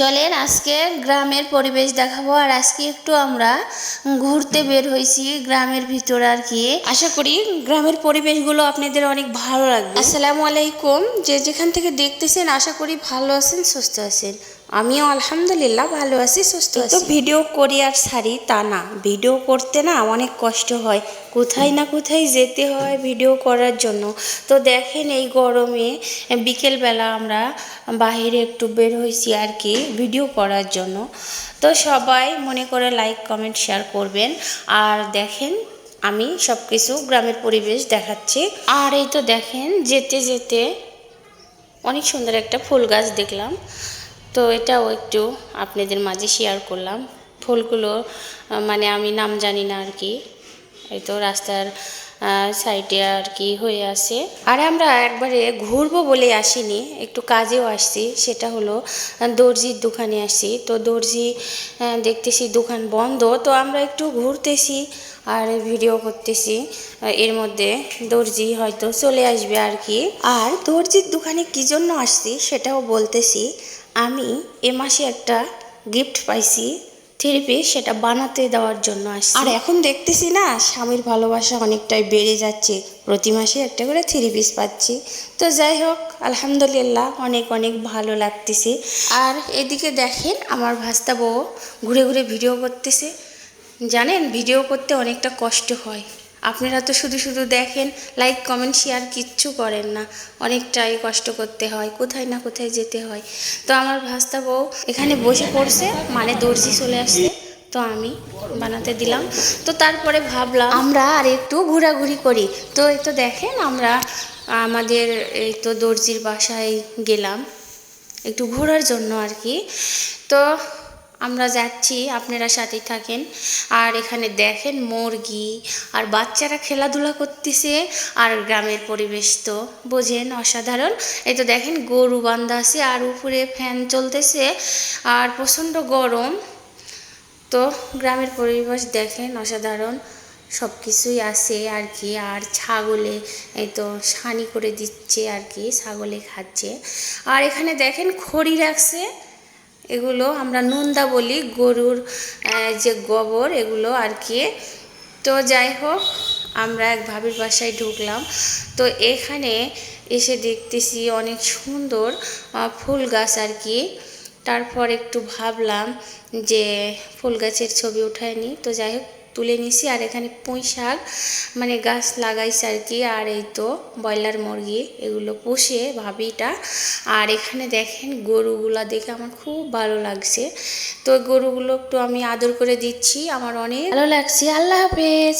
চলেন আজকে গ্রামের পরিবেশ দেখাবো। আর আজকে একটু আমরা ঘুরতে বের হয়েছি গ্রামের ভিতর আর কি। আশা করি গ্রামের পরিবেশগুলো আপনাদের অনেক ভালো লাগবে। আসসালামু আলাইকুম, যে যেখান থেকে দেখতেছেন আশা করি ভালো আছেন, সুস্থ আছেন। আমিও আলহামদুলিল্লাহ ভালো আছি, সুস্থ আছি। তো ভিডিও করি আর ছাড়ি তা না, ভিডিও করতে না অনেক কষ্ট হয়, কোথায় না কোথায় যেতে হয় ভিডিও করার জন্য। তো দেখেন এই গরমে বিকেলবেলা আমরা বাহিরে একটু বের হয়েছি আর কি ভিডিও করার জন্য। তো সবাই মনে করে লাইক কমেন্ট শেয়ার করবেন। আর দেখেন আমি সব কিছু গ্রামের পরিবেশ দেখাচ্ছি। আর এই তো দেখেন যেতে যেতে অনেক সুন্দর একটা ফুল গাছ দেখলাম, তো এটাও একটু আপনাদের মাঝে শেয়ার করলাম। ফুলগুলো মানে আমি নাম জানি না আর কি, এই তো রাস্তার সাইডে আর কি হয়ে আছে। আর আমরা একবারে ঘুরবো বলে আসিনি, একটু কাজেও আসছি, সেটা হলো দর্জির দোকানে আসছি। তো দর্জি দেখতেছি দোকান বন্ধ, তো আমরা একটু ঘুরতেছি আর ভিডিও করতেছি। এর মধ্যে দর্জি হয়তো চলে আসবে আর কি। আর দর্জির দোকানে কী জন্য আসছি সেটাও বলতেছি। আমি এ মাসে একটা গিফট পাইছি, থ্রি পিস, সেটা বানাতে দেওয়ার জন্য আসছি। আর এখন দেখতেছি না স্বামীর ভালোবাসা অনেকটাই বেড়ে যাচ্ছে, প্রতি মাসে একটা করে থ্রি পিস পাচ্ছি। তো যাই হোক আলহামদুলিল্লাহ অনেক অনেক ভালো লাগতেছে। আর এদিকে দেখেন আমার ভাস্তা বউ ঘুরে ঘুরে ভিডিও করতেছে। জানেন ভিডিও করতে অনেকটা কষ্ট হয়, আপনারা তো শুধু শুধু দেখেন, লাইক কমেন্ট শেয়ার কিচ্ছু করেন না, অনেকটাই কষ্ট করতে হয়, কোথায় না কোথায় যেতে হয়। তো আমার ভাস্তা বউ এখানে বসে পড়ছে, মানে দর্জি চলে আসছে, তো আমি বানাতে দিলাম। তো তারপরে ভাবলাম আমরা আর একটু ঘোরাঘুরি করি। তো এই তো দেখেন আমরা আমাদের এই তো দর্জির বাসায় গেলাম একটু ঘোরার জন্য আর কি। তো আমরা যাচ্ছি, আপনারা সাথেই থাকেন। আর এখানে দেখেন মুরগি আর বাচ্চারা খেলাধুলা করতেছে। আর গ্রামের পরিবেশ তো বোঝেন অসাধারণ। এই তো দেখেন গরু বান্ধা আছে আর উপরে ফ্যান চলতেছে আর প্রচণ্ড গরম। তো গ্রামের পরিবেশ দেখেন অসাধারণ, সব কিছুই আছে আর কি। আর ছাগলে এই তো সানি করে দিচ্ছে আর কি, ছাগলে খাচ্ছে। আর এখানে দেখেন খড়ি রাখছে, এগুলো আমরা নোন্দা বলি, গরুর যে গোবর এগুলো আর কি। তো যাই হোক আমরা এক ভাবির বাসায় ঢুকলাম। তো এখানে এসে দেখতেছি অনেক সুন্দর ফুল গাছ আর কি। তারপর একটু ভাবলাম যে ফুল গাছের ছবি উঠায় নিই, তো যাই হোক তুলে নিছি। আর এখানে পুঁই শাক মানে গাছ লাগাইছে আর কি। আর এই তো ব্রয়লার মুরগি এগুলো পুষে ভাবিটা। আর এখানে দেখেন গরুগুলা দেখে আমার খুব ভালো লাগছে, তো গরুগুলো একটু আমি আদর করে দিচ্ছি, আমার অনেক ভালো লাগছে। আল্লাহ হাফেজ।